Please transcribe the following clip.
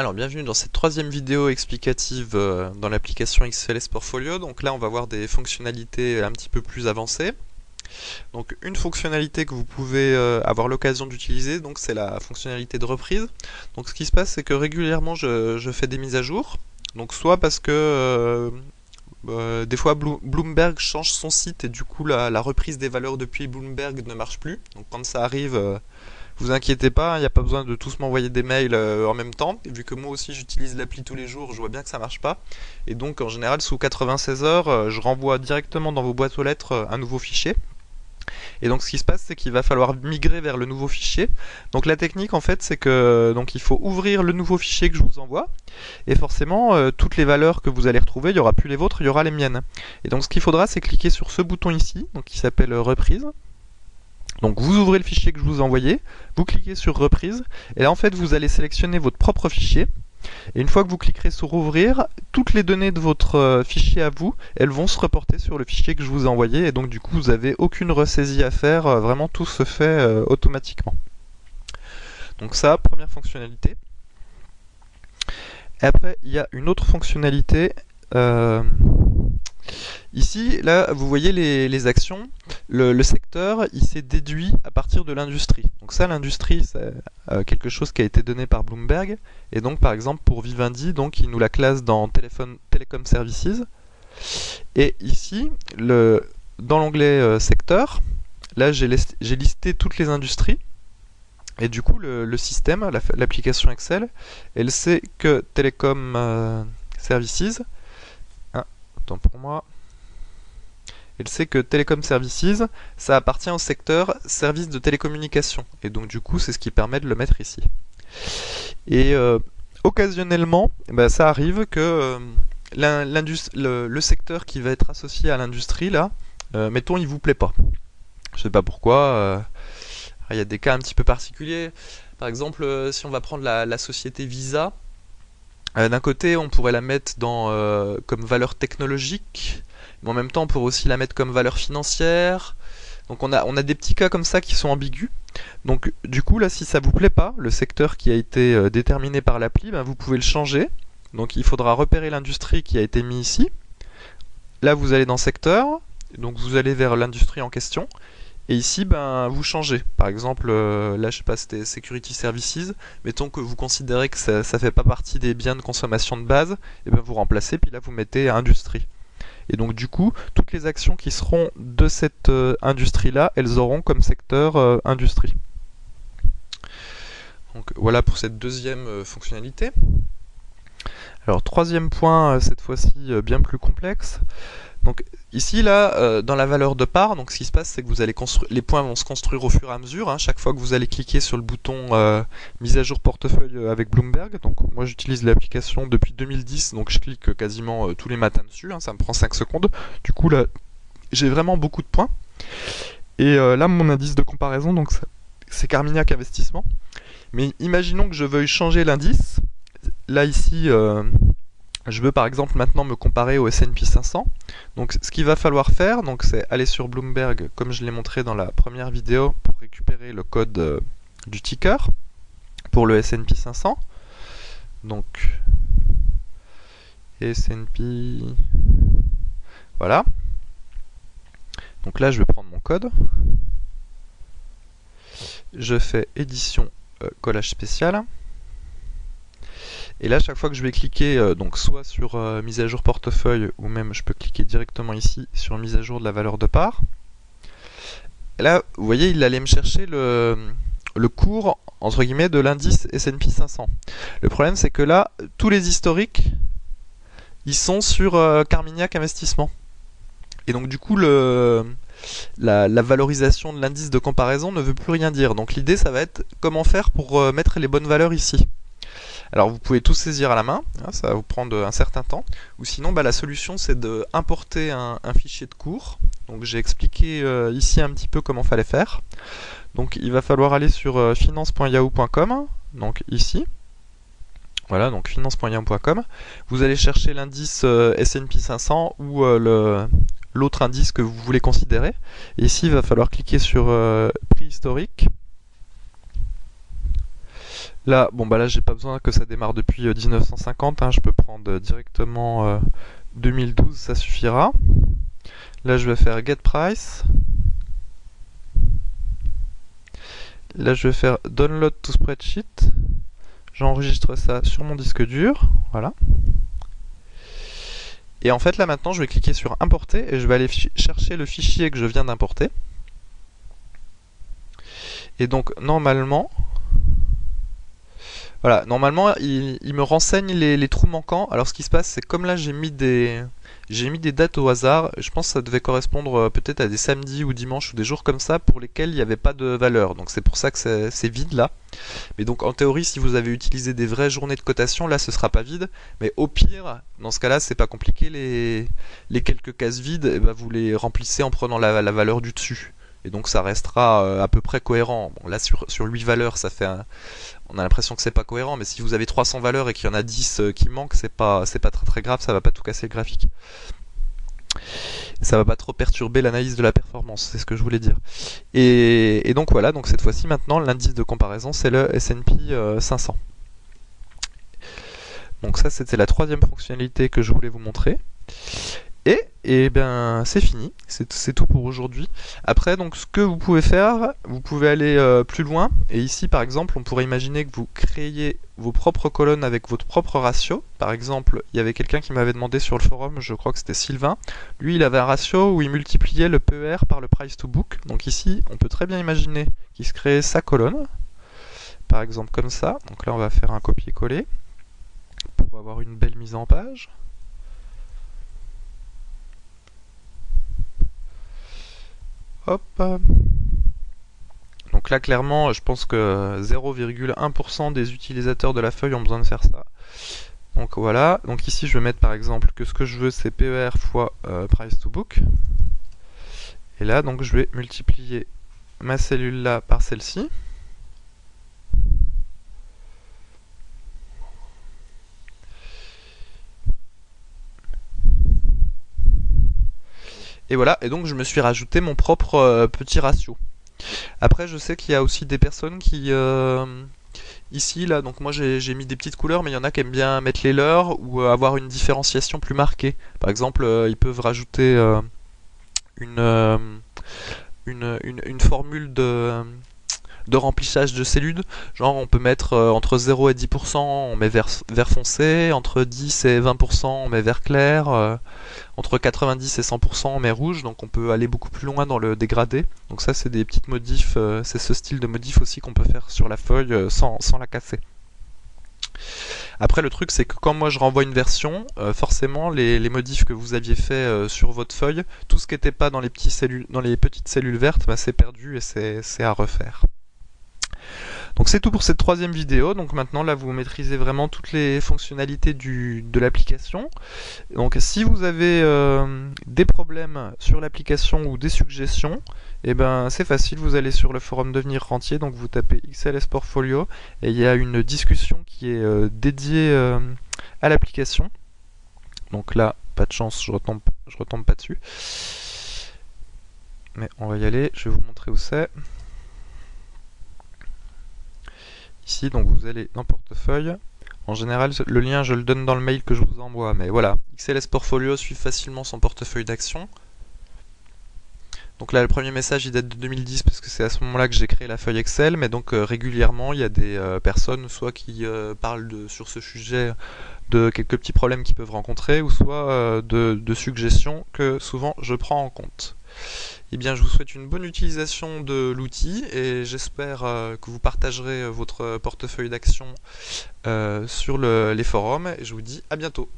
Alors bienvenue dans cette troisième vidéo explicative dans l'application XLS Portfolio. Donc là on va voir des fonctionnalités un petit peu plus avancées. Donc une fonctionnalité que vous pouvez avoir l'occasion d'utiliser, donc c'est la fonctionnalité de reprise. Donc ce qui se passe c'est que régulièrement je fais des mises à jour. Donc soit parce que des fois Bloomberg change son site et du coup la reprise des valeurs depuis Bloomberg ne marche plus. Donc quand ça arrive, vous inquiétez pas, il n'y a pas besoin de tous m'envoyer des mails en même temps. Et vu que moi aussi j'utilise l'appli tous les jours, je vois bien que ça marche pas. Et donc en général sous 96 heures, je renvoie directement dans vos boîtes aux lettres un nouveau fichier. Et donc ce qui se passe, c'est qu'il va falloir migrer vers le nouveau fichier. Donc la technique en fait, c'est que donc il faut ouvrir le nouveau fichier que je vous envoie. Et forcément, toutes les valeurs que vous allez retrouver, il n'y aura plus les vôtres, il y aura les miennes. Et donc ce qu'il faudra, c'est cliquer sur ce bouton ici, donc qui s'appelle reprise. Donc vous ouvrez le fichier que je vous ai envoyé, vous cliquez sur reprise, et là en fait vous allez sélectionner votre propre fichier. Et une fois que vous cliquerez sur ouvrir, toutes les données de votre fichier à vous, elles vont se reporter sur le fichier que je vous ai envoyé, et donc du coup vous n'avez aucune ressaisie à faire, vraiment tout se fait automatiquement. Donc ça, première fonctionnalité. Et après il y a une autre fonctionnalité. Ici, là, vous voyez les actions. Le secteur, il s'est déduit à partir de l'industrie. Donc ça, l'industrie, c'est quelque chose qui a été donné par Bloomberg. Et donc, par exemple, pour Vivendi, donc, il nous la classe dans Telecom Services. Et ici, dans l'onglet secteur, là, j'ai listé toutes les industries. Et du coup, le système, l'application Excel, elle sait que Telecom Services... Ah, attends pour moi... Elle sait que Telecom Services, ça appartient au secteur services de télécommunication. Et donc du coup, c'est ce qui permet de le mettre ici. Et occasionnellement, ça arrive que le secteur qui va être associé à l'industrie, là, mettons, il vous plaît pas. Je sais pas pourquoi. Il y a des cas un petit peu particuliers. Par exemple, si on va prendre la société Visa, d'un côté, on pourrait la mettre comme valeur technologique. Mais en même temps, on pourrait aussi la mettre comme valeur financière. Donc on a des petits cas comme ça qui sont ambigus. Donc du coup, là, si ça vous plaît pas, le secteur qui a été déterminé par l'appli, vous pouvez le changer. Donc il faudra repérer l'industrie qui a été mise ici. Là, vous allez dans secteur. Donc vous allez vers l'industrie en question. Et ici, vous changez. Par exemple, là, je sais pas, c'était Security Services. Mettons que vous considérez que ça fait pas partie des biens de consommation de base. Et vous remplacez, puis là, vous mettez industrie. Et donc du coup, toutes les actions qui seront de cette industrie-là, elles auront comme secteur industrie. Donc voilà pour cette deuxième fonctionnalité. Alors troisième point, cette fois-ci bien plus complexe. Donc ici là, dans la valeur de part, donc ce qui se passe, c'est que vous allez les points vont se construire au fur et à mesure. Chaque fois que vous allez cliquer sur le bouton mise à jour portefeuille avec Bloomberg. Donc moi j'utilise l'application depuis 2010, donc je clique quasiment tous les matins dessus. Ça me prend 5 secondes. Du coup là, j'ai vraiment beaucoup de points. Et là mon indice de comparaison, donc c'est Carmignac Investissement. Mais imaginons que je veuille changer l'indice. Là ici. Je veux par exemple maintenant me comparer au S&P 500. Donc ce qu'il va falloir faire, c'est aller sur Bloomberg, comme je l'ai montré dans la première vidéo, pour récupérer le code du ticker pour le S&P 500. Donc S&P, voilà. Donc là je vais prendre mon code. Je fais édition collage spécial. Et là, chaque fois que je vais cliquer, donc soit sur mise à jour portefeuille, ou même je peux cliquer directement ici sur mise à jour de la valeur de part. Et là, vous voyez, il allait me chercher le cours, entre guillemets, de l'indice S&P 500. Le problème, c'est que là, tous les historiques, ils sont sur Carmignac Investissement. Et donc, du coup, la valorisation de l'indice de comparaison ne veut plus rien dire. Donc, l'idée, ça va être comment faire pour mettre les bonnes valeurs ici. Alors vous pouvez tout saisir à la main, ça va vous prendre un certain temps, ou sinon la solution c'est d'importer un fichier de cours. Donc j'ai expliqué ici un petit peu comment fallait faire. Donc il va falloir aller sur finance.yahoo.com, donc ici. Voilà, donc finance.yahoo.com. Vous allez chercher l'indice S&P 500 ou l'autre indice que vous voulez considérer. Et ici il va falloir cliquer sur prix historique. Là, bon bah là j'ai pas besoin que ça démarre depuis 1950, hein, je peux prendre directement 2012, ça suffira. Là je vais faire get price. Là je vais faire download to spreadsheet. J'enregistre ça sur mon disque dur, voilà. Et en fait là maintenant je vais cliquer sur importer et je vais aller chercher le fichier que je viens d'importer. Et donc normalement, voilà, normalement il me renseigne les trous manquants. Alors ce qui se passe, c'est comme là j'ai mis des dates au hasard, je pense que ça devait correspondre peut-être à des samedis ou dimanches ou des jours comme ça pour lesquels il n'y avait pas de valeur. Donc c'est pour ça que c'est vide là. Mais donc en théorie, si vous avez utilisé des vraies journées de cotation, là ce sera pas vide. Mais au pire, dans ce cas-là, c'est pas compliqué, les quelques cases vides, eh ben, vous les remplissez en prenant la valeur du dessus. Et donc ça restera à peu près cohérent. Bon là sur 8 valeurs, ça fait on a l'impression que c'est pas cohérent, mais si vous avez 300 valeurs et qu'il y en a 10 qui manquent, c'est pas très grave, ça va pas tout casser le graphique. Ça va pas trop perturber l'analyse de la performance, c'est ce que je voulais dire. Et donc voilà, donc cette fois-ci maintenant l'indice de comparaison c'est le S&P 500. Donc ça c'était la troisième fonctionnalité que je voulais vous montrer. Et ben c'est fini, c'est tout pour aujourd'hui. Après donc ce que vous pouvez faire, vous pouvez aller plus loin. Et ici par exemple on pourrait imaginer que vous créiez vos propres colonnes avec votre propre ratio. Par exemple il y avait quelqu'un qui m'avait demandé sur le forum, je crois que c'était Sylvain. Lui il avait un ratio où il multipliait le PER par le price to book. Donc ici on peut très bien imaginer qu'il se crée sa colonne. Par exemple comme ça. Donc là on va faire un copier-coller pour avoir une belle mise en page. Hop. Donc là clairement je pense que 0,1% des utilisateurs de la feuille ont besoin de faire ça. Donc voilà, donc ici je vais mettre par exemple que ce que je veux c'est PER fois price to book. Et là donc je vais multiplier ma cellule là par celle-ci. Et voilà, et donc je me suis rajouté mon propre petit ratio. Après je sais qu'il y a aussi des personnes qui... ici, là, donc moi j'ai mis des petites couleurs, mais il y en a qui aiment bien mettre les leurs ou avoir une différenciation plus marquée. Par exemple, ils peuvent rajouter une, une formule de remplissage de cellules. Genre on peut mettre entre 0 et 10% on met vert foncé, entre 10 et 20% on met vert clair, entre 90 et 100% on met rouge, donc on peut aller beaucoup plus loin dans le dégradé. Donc ça c'est des petites modifs, c'est ce style de modif aussi qu'on peut faire sur la feuille sans la casser. Après le truc c'est que quand moi je renvoie une version, forcément les modifs que vous aviez fait sur votre feuille, tout ce qui n'était pas dans les petites cellules vertes, bah, c'est perdu et c'est à refaire. Donc c'est tout pour cette troisième vidéo. Donc maintenant là vous maîtrisez vraiment toutes les fonctionnalités de l'application. Donc si vous avez des problèmes sur l'application ou des suggestions, et ben c'est facile, vous allez sur le forum Devenir Rentier, donc vous tapez XLS Portfolio et il y a une discussion qui est dédiée à l'application. Donc là, pas de chance, je retombe pas dessus. Mais on va y aller, je vais vous montrer où c'est. Ici, donc vous allez dans portefeuille. En général, le lien, je le donne dans le mail que je vous envoie. Mais voilà, XLS Portfolio suit facilement son portefeuille d'action. Donc là, le premier message, il date de 2010 parce que c'est à ce moment-là que j'ai créé la feuille Excel. Mais donc régulièrement, il y a des personnes soit qui parlent sur ce sujet de quelques petits problèmes qu'ils peuvent rencontrer, ou soit de suggestions que souvent je prends en compte. Eh bien, je vous souhaite une bonne utilisation de l'outil et j'espère que vous partagerez votre portefeuille d'action sur les forums et je vous dis à bientôt.